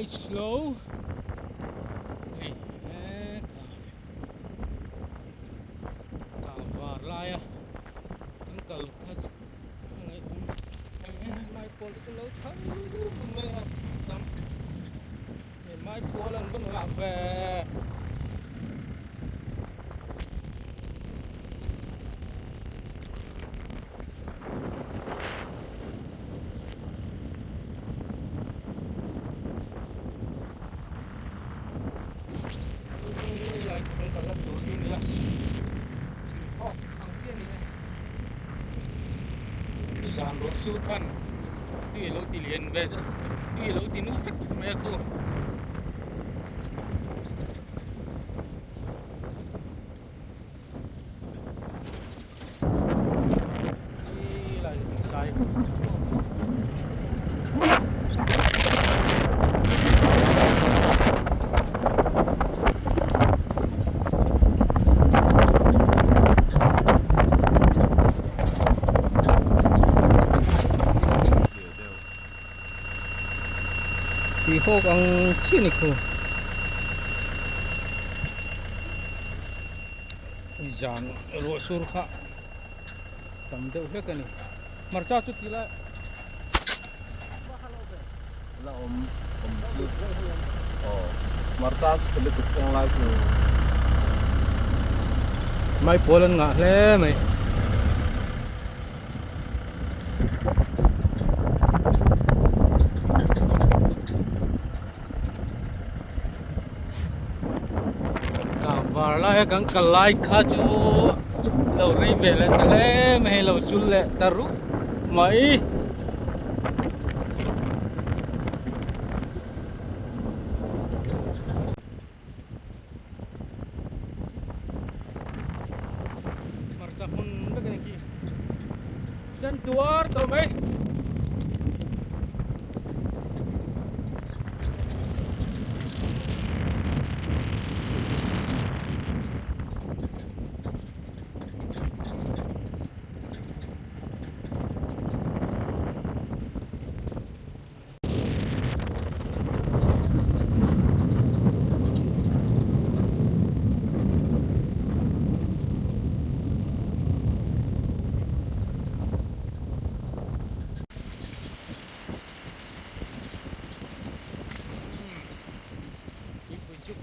slow. Hey, var lại à, tăng cầu khát, mai po cái lâu tháng, mai lắm, mai po lần vẫn làm về. Giảm độ su khăn tuy lỗ tỉ liền về tuy lỗ tỉ nước phết mẹ cô đi lại sai thì hô con chi này không giang ruột sur kha tầm đều hết cái này marcha chút tí lại là marcha sẽ được yang lai su mai polan ngã le mày và lại càng cả lại khá chú lâu rây về lại ta em hay lâu chul lại ta rú mấy marcha hun cái này kia dân tuar tao mấy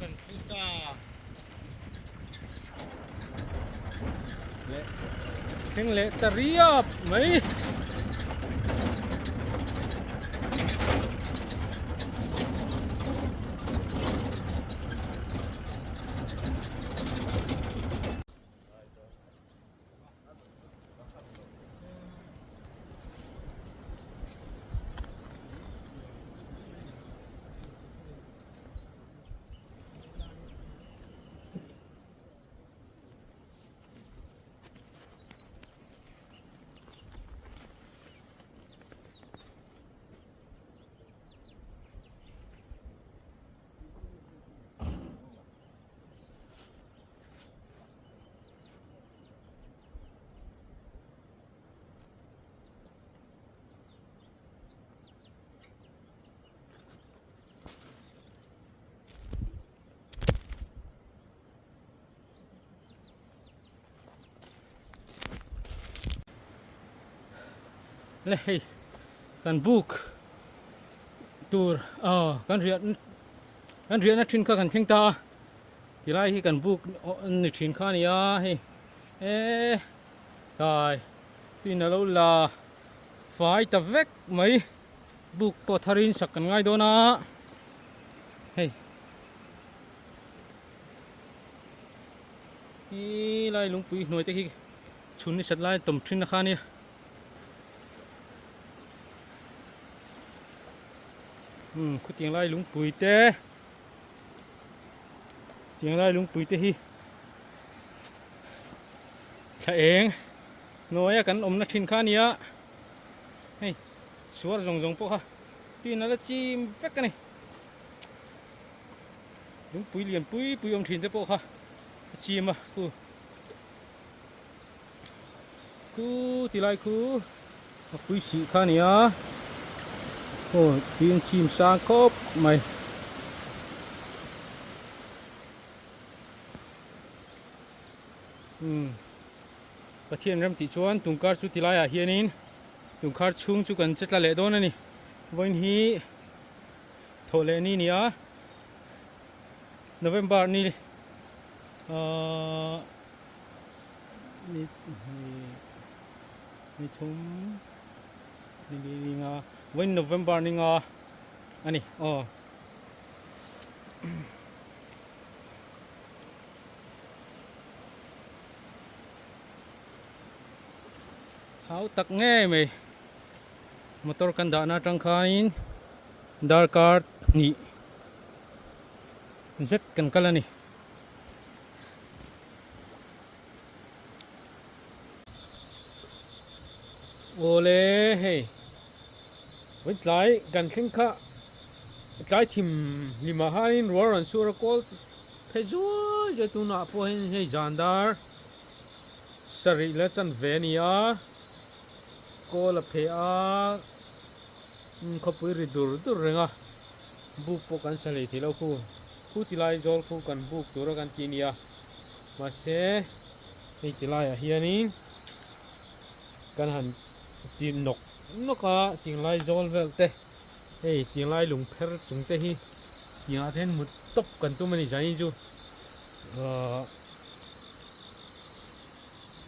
bukan kita le sing le teriap mấy leh kan book tour kan riat na thin kha kan thengta tilai hi kan book ni thin kha nia hi kai tin lo la fai ta vek mai book po tharin sak kan ngai dona hey hi lai lungpui noi te hi chun ni sat lai tom thin na kha nia khu tiếng lai lúng bụi tê tiếng lai lúng bụi tê hi chạy eng nói cái ôm nó trên khá nia hey suar rong rong po ha tin nó là chim phết cái này lúng bụi liền bụi ông trên tê po ha chim à khu tí lai khu bụi xị khá nia tin chim sang khốp mày ประเทศเริ่มติดชวนตุงการสุดที่ไรเฮียนินตุงการชุ่งสุกันเจ็ดละเละโดนนี่วันนี้โทเลนี่เนี่ยโนเวมบาร์นี่นี่ทุ่มนี่งาวันโนเวมบาร์นี่งาอันนี้เขาตักแง่ไหมมอเตอร์กันดานาจังคานินดาร์การ์นี่เซ็ตกันกันแล้วนี่โอเล่เฮ้ยวันไหลกันสิงค่ะไหลทีมลิมาฮานินวอร์รันซูรโกลเพจูจะตุน่าพอเห็นให้จานดาร์สริเลจันเวเนียโกลเพอาเขาพูดริดูร์เรงบุกปกันสลิที่เราคู่ที่ไล่จอลคู่กันบุกตัวกันกินยามาเซ่ให้ที่ไล่เฮียนี่กันหันตีนนกตีนไล่จอลเวลเต้เฮ้ตีนไล่ลุงเพร์สุงเต้ฮีตีนอาเทนมุดตบกันตัวมันนี่ใจจู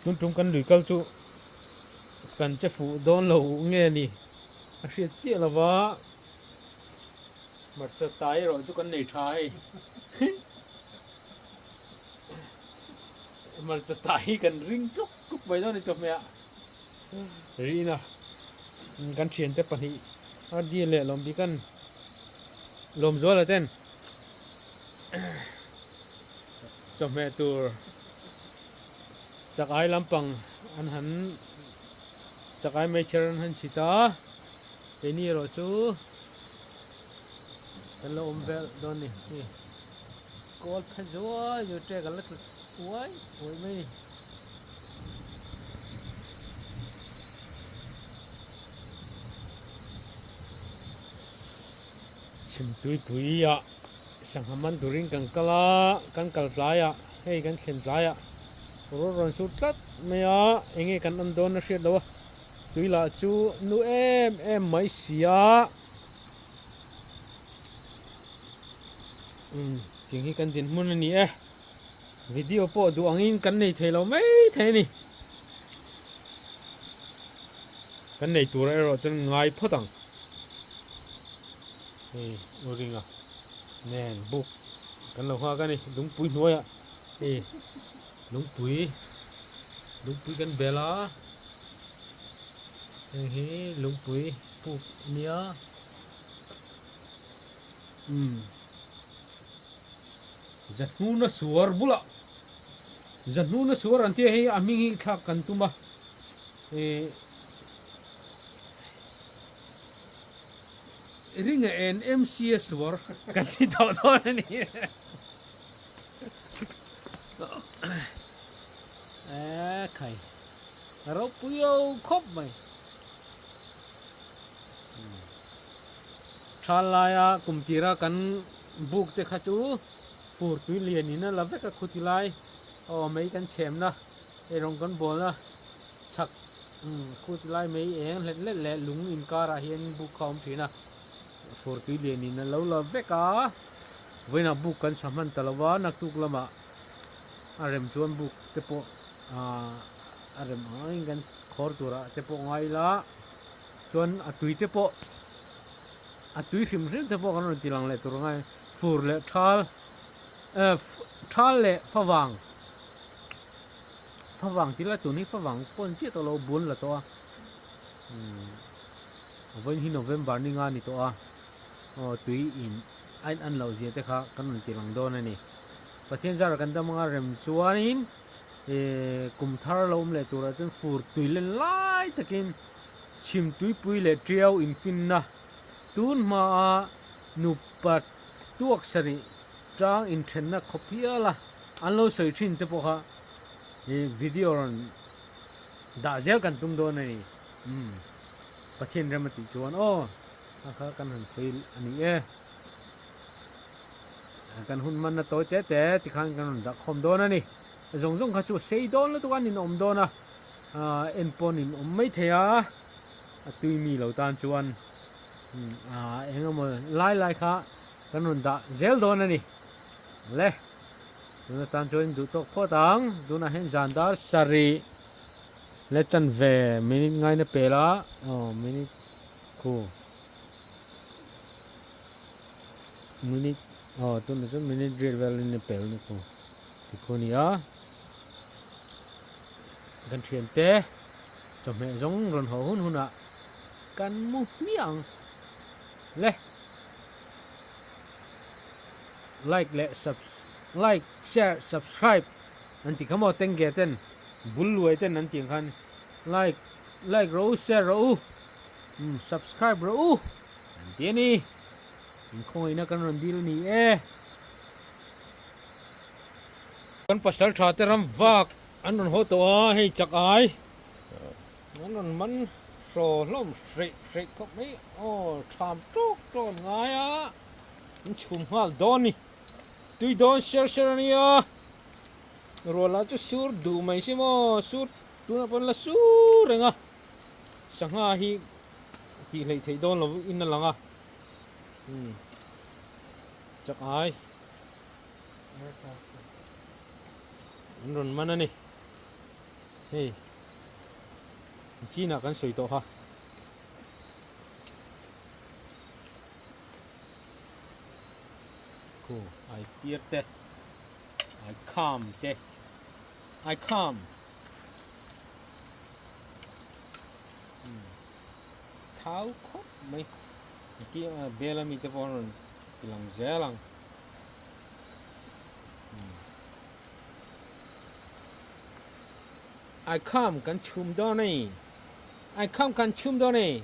ตุ้มกันลุยกัลจูกันจะฟูโดนเราเงี้ยนี่อาเสียเจี๊ยละวะมันจะตายหรอจุกันในชายมันจะตายกันริงจุกกุบไปแล้วในจบเนี่ยรีนะกันเชียนแต่ปนีอาดีเลยลมดีกันลมจัวละเต้นจบแม่ตัวจากไอ้ลำปังอันหันจากไอ้ไม่เชื่อหันชิตาเป็นนี่หรอจูเป็นลมเบลโดนนี่กอลเพจว่าอยู่เจกันแล้วโว้ยไม่ชิมตุยปุยอ่ะสังหามันดูริงกันกะละกันกะลายอ่ะเฮ้ยกันเข็นลายอ่ะรู้รอนสุดลัดไม่อ่ะเองกันอันโดนนะเสียดแล้วตุยละจูนูเอ็มไม่เสียจริงที่กันดินมันนี่วิดีโอพอดูอังอินกันในเทเราไม่เทนี่กันในตัวเราจะง่ายพอตังนี่ดูริงอ่ะแน่นบุกกันเราว่ากันนี่ลุงปุยน้อยอ่ะลุงปุยกันเบล่าเฮ้ยลุงปุยปุกเนี่ยจันนูน่ะสวรบุละจันนูน่ะสวรอันที่ให้อามิงฮิทักกันตุมาริงเอ็นเอ็มซีสวรกันที่ต่อนี่ใครเราปุยเอาครบไหมชาลายกุมจีระกันบุกเตะขจูฟูร์ตุเลียนี่นะเราเวกคุติไลไม่กันเชมนะรองกันบอลนะชักคุติไลไม่เองเล่นลุงอินการาเฮียนบุกคอมทีนะฟูร์ตุเลียนี่นะเราเวกเวนับบุกกันสมันตลอดนักตุกละมาอารมณ์ชวนบุกเตปอารมณ์อะไรกันขอตัวละเตปไงละชวนตุยเตปตุยฟิมเรื่องเตปกันตีหลังเลยตัวไงฟูร์เลทัลทัลเลฝรั่งที่ละตัวนี้ฝรั่งคนเชี่ยตัวเราบุญละตัววันที่โนเวมบาร์นี่งานนี่ตัวตุยอินอันเราเจียเตค่ะกันตีหลังโดนนี่ประเทศจาร์กันตั้งมาเริ่มชวนอินกุมทาร์ลมเลยตัวเราจนฟูร์ตุยเล่นไล่ตะกินชิมตุยปุยเลยเที่ยวอินฟินนะตูนมาหนุปัดตัวสริจ้างอินเทอร์เน็ตคอพีละอันเราใส่ทิ้งเตปะวิดีโอรันด่าเจ้ากันตุ้มโดนนี่ประเทศเริ่มติดชวนนะครับกันหันฟิลอันนี้กันหุ่นมันนะโตเตะที่ข้างกันดักคมโดนนี่ zong zong kha chu sei don la tuan in om dona en pon in om mai thea tui mi lo tan chuan engemaw lai kha kan hun da zel don ani le tuna tan chuan du tok pho tang tuna hen jandar sari le chan ve minute ngai na pela minute ku minute tuna chu minute red vel in pel ni ku ti ko ni a kan thian te chom me zong ron ho hun huna kan mu miang le like share subscribe anti kamo teng ge ten bul luai ten an tiang khan like ro share ro subscribe ro an ti ni in khoi na kan ron dil ni kan pasal tha te ram vak an ron ho to hei chak ai an ron man ro lom srei kop mai tham tok ton ngai a an chum hal don ni tui don share ni a ro la chu sur du mai si mo sur tu na pon la sur renga sanga hi ti lei thei don lo in na langa chak ai an ron man ani hei China kan soi to ha cool I fear that I calm che I calm tháo khóc mấy kia bela mi te pon lang zelang I come kan chum do nei I come kan chum do nei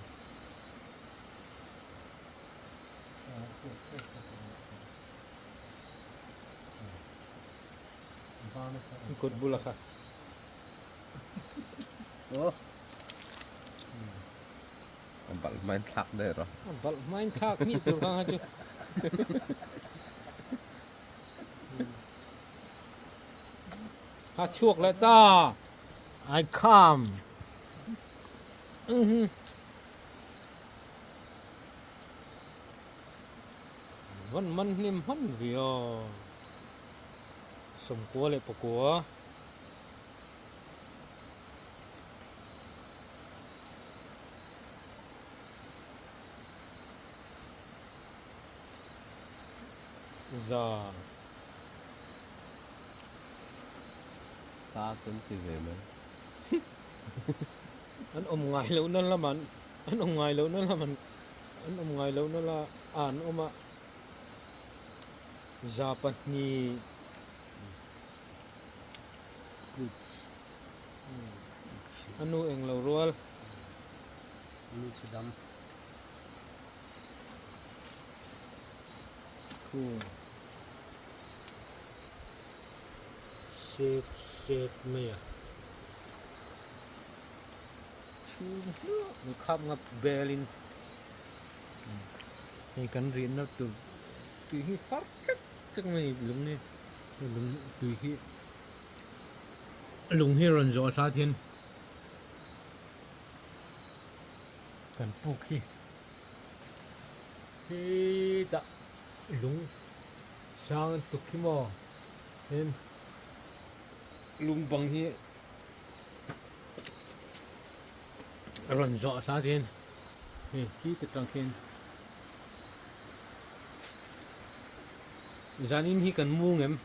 kut bula kha bal main thak đây rồi bal main thak mi tur kang ha chu ha chuak la ta I come vẫn man lim hon vio sum kwa le po kwa za xa chân thì về mà an ngai lo nan la man an ngai lo nan la man an ngai lo nan la an oma Japan ni good anu eng lo rual anu chidam ku set me ya chu nu khap ngap belin ni kan rin na tu hi khap chắc mày lúng đi lúng tùy khi lúng hi rồi rõ sa thiên cần buộc khi đã lúng sang tục khi mò nên lúng bằng hi rồi rõ sa thiên thì khi tự trăng thiên Janin hi kan mu ngem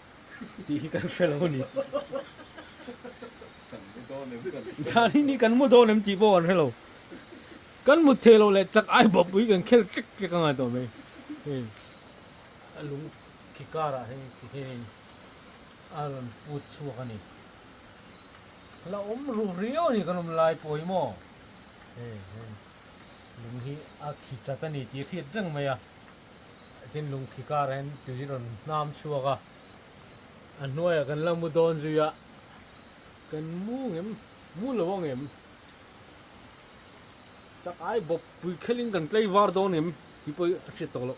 ti hi kan fellow ni Janin hi kan mu do nem ti bo an hello kan mu thelo le chak ai bob wi kan khel tik tik nga to me alung kikara he ti he aron put chu kani la ru rio ni kanum lai poi mo lung hi a khi chatani ti ri dang me ya tin lung khika ren ti ron nam chuaga an noya kan lamu don zuya kan mu ngem mu lo ngem chắc ai bọc bùi khéling cần cây var đó ném thì bùi sẽ tổ lộ,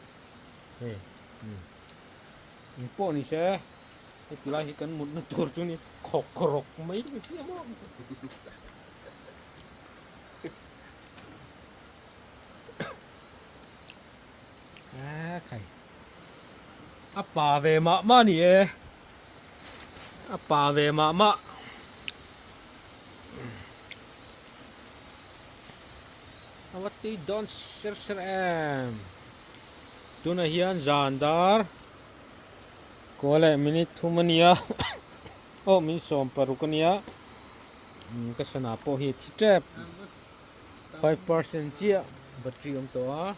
in po ni sẽ thì lại cần một nó chuột cho nên khóc khóc mấy cái kia mà à cái apa về mà nè apa về mà awati don ser em tu na hian zandar ko le minute thumania o min som parukania ka sana po hi thi trap 5% chia battery om to a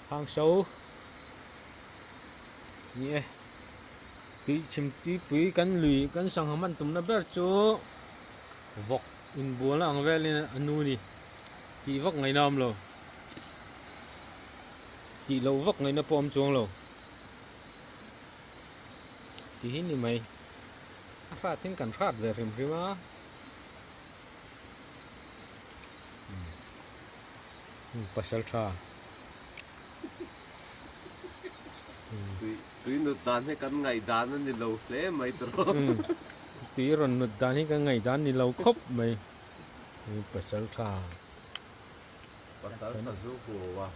hang sâu nhé tí chim tí quý cắn lùi cắn sang hàm ăn tụm nó bé chú vọc in bùa là ang về lên anu đi tí vọc ngày nam rồi tí lâu vọc ngày nó pom xuống rồi tí hình như mày phát thiên cảnh phát về rìm rìm á pasal cha tuy nó đàn hay căn ngày đàn nó đi lâu thế mấy trâu tí rồi nụt đàn hay cái ngày đàn đi lâu khóc mày pasal cha pasal sa du hùa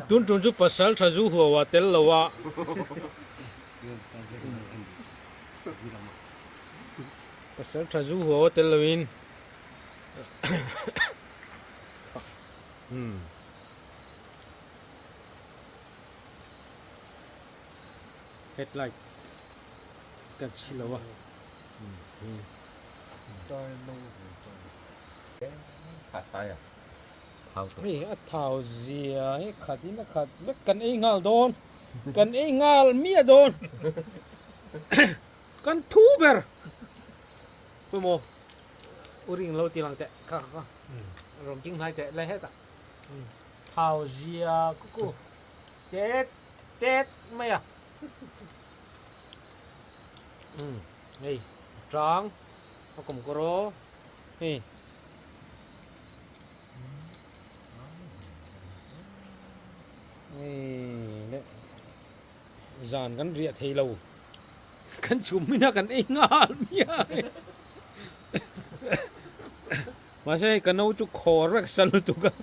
tun tun chu pasal cha zu huwa wa tel lawa pasal cha zu huwa wa tel lawin headlight kan silawa soi lâu khá sai à hao tụ mi a thau zia he khatin a khat lek kan ei ngal don kan ei ngal mia don kan thu ber mo uring lo ti lang che kha kha rong jing hai che le hết à thau zia ku ku tết tết mày à đây trắng nó cùng có rô đây đấy dàn gắn rịa thấy lâu gắn chùm mới là gắn ấy ngà mía mà sao cái nấu chút khó rất sẵn luôn tụi con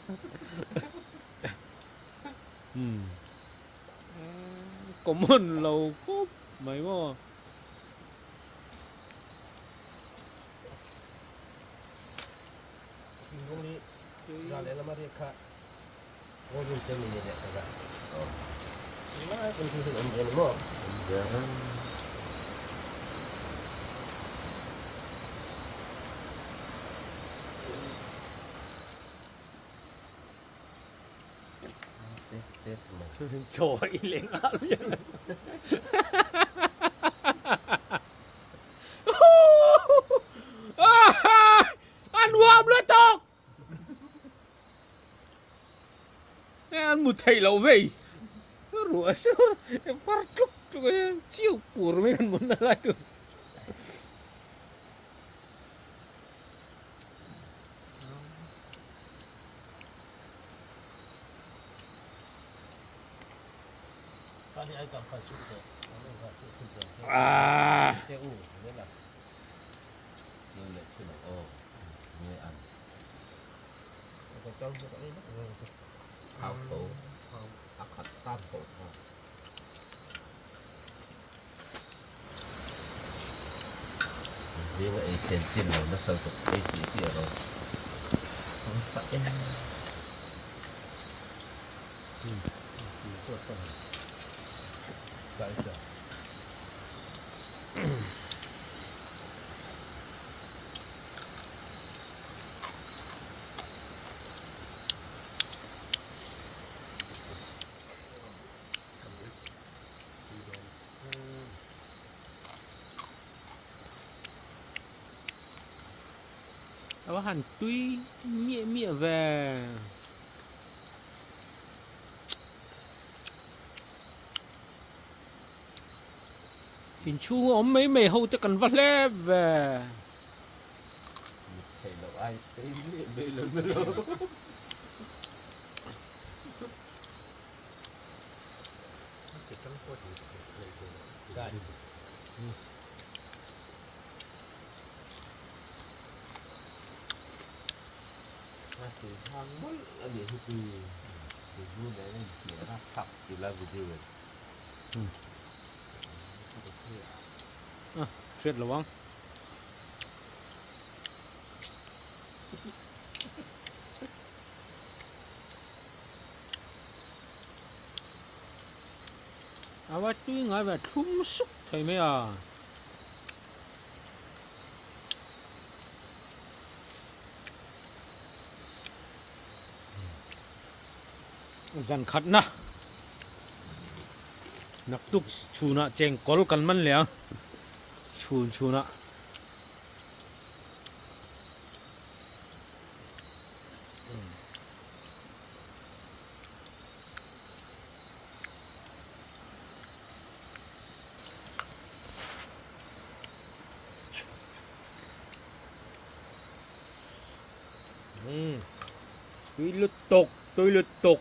có môn lâu khóc mấy mà hôm nay ra lấy làm gì cả ngồi bên trên này vậy cả nó cũng không làm gì nữa tết mà trời lên áo liền ăn uống lên tóc ăn một thầy lâu vậy rửa sữa phát chút cho cái chiêu của mấy con muốn lại được à chế u biết là như là xin ô như ăn còn trong cái đấy nó hao tụ ác hạt tam tụ riêng cái sen xin rồi nó sâu tục cái chỉ kia rồi không sợ sai rồi nó hẳn tuy mịa mịa về hình chu ốm mấy mày hâu cho cần vắt lép về thầy đâu ai thấy miệng về lớn ได้ นะถึงทางมันอันนี้คือดูไหนนี่เกี่ยวนะขับอยู่แล้ววิดีโอ เช็ดระวังเอาว่าตุ้ยไงแบบทุ่มสุกใช่ไหมอ่ะจันขัดนะนักตุกชูนะเจงกอลกันมันแล้วชูนะตุยลุดตก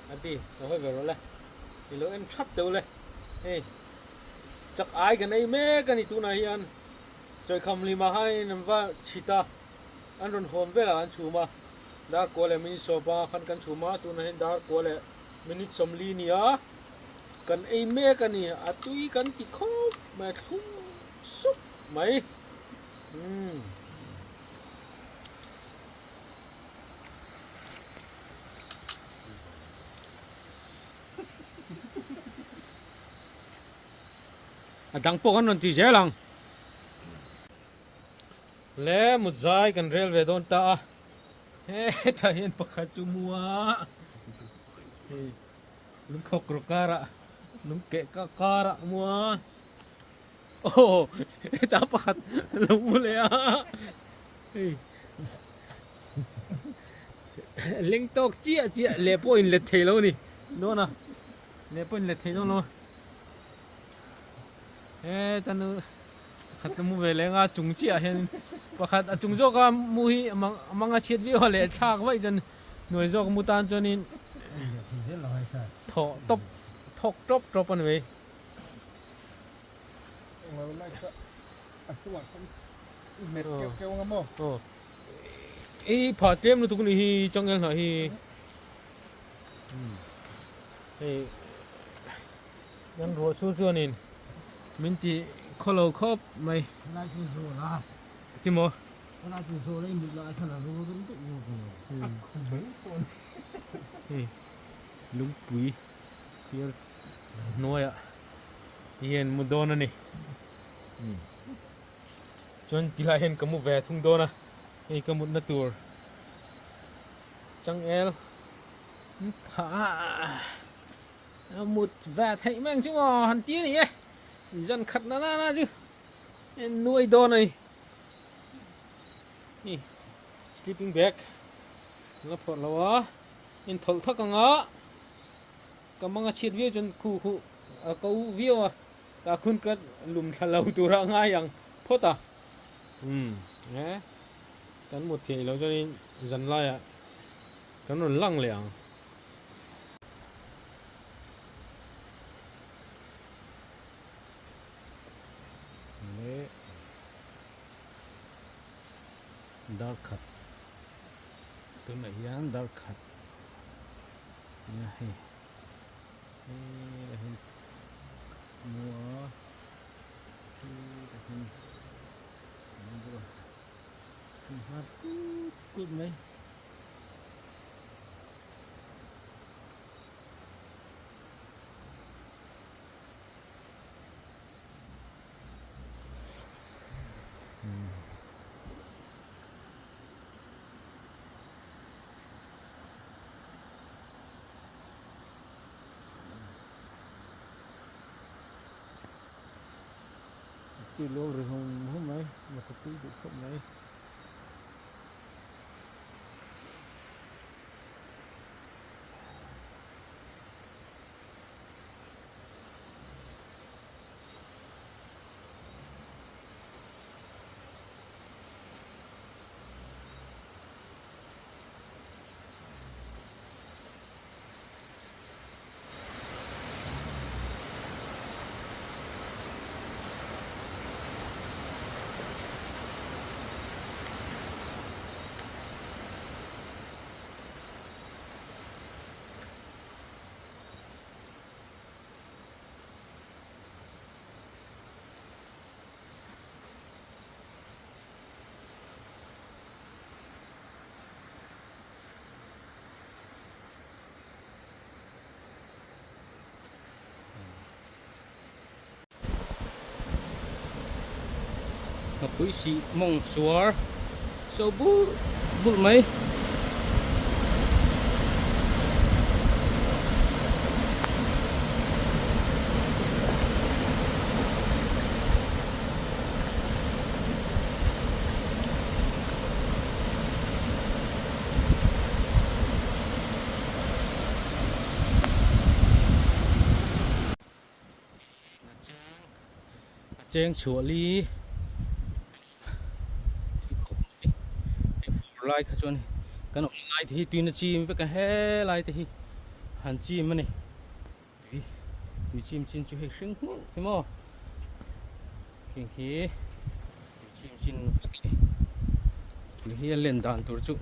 อันที่เราให้แบบนั้นเลยนี่เราเอ็นชัดเดียวเลยเฮ้ยจักอายกันไอ้แม่กันนี่ตัวไหนอันจอยคำลีมาให้นั่นว่าชิตาอันรุนโฮมเวลาอันชูมาดาร์กวอลเลยมินิโซบาขันกันชูมาตัวไหนดาร์กวอลเลยมินิสมลีนี่อ่ะกันไอ้แม่กันนี่อัตุยกันที่เขาแม่ทุ่มสุกไหมดังพวกนั้นนั่นที่เจลังเล่มุดใจกันเรลเวดอนตาเฮ้ทาเห็นปะขจุมัวลุงขกรการะลุงเกะกะการะมัวโอ้ตาปะขัดลุงมุเลยอ่ะเล็งตอกเจี๊ยเล่ปอยเล็ดเทลนี่โน่นนะเล่ปอยเล็ดเทลโน่ตอนนู้ขัดมูเวลงาจุงเจียเห็นว่าขัดจุงโจก็มูฮีมังอาเชียดวิวเลยชากไว้จนหน่วยโจกมูตานจนนี่ถอตบทกจบปันเว้ยเม็ดเกี่ยวกับโม่ไอ้ผ่าเต็มเลยทุกนี่จังเงินหน่อยยังรัวสู้ๆนี่มินตีขลุ่ครบไหมน่าจะสู้ละที่โมน่าจะสู้เลยมีหลายขนาดรู้ต้องติดอยู่คนเบิ้งคนลุงปุ๋ยเพียน้อยอ่ะเห็นมุดโดนนี่จนทีไรเห็นกมุแวทุ่งโดนนะไอ้กมุนัตัวจังเอลผามุดแวให้แม่งจังอ๋อหันตีนี่จันขัดน่าจูหน่วยโดนนี่ sleeping bag แล้วพอแล้ววะอินทลทักกังอ่ะกำลังชิดวิวจนคู่ก็วิวอ่ะแต่คุณก็ลุมทะเลาตัวร่างง่ายอย่างพอตาเนี่ยกันหมดทีแล้วจะนี่จันไล่อ่ะกันนุ่นลั่งเลยอ่ะดาร์คัทตัวไหนยังดาร์คัทนี่เห็นมัวที่เห็นดูคุณฮาร์ดกูดไหมที่โลหรือห้องไหมมาตะกี้ดูเข้าไหม Quý sĩ mong xóa Sao bút mấy Chênh chùa lý lại khá cho này cái nó lại thì tuy nó chim với cái hé lại thì hẳn chim mà này tuy chim chú hay sinh thế mà khi chim với cái khi lên đàn tổ chức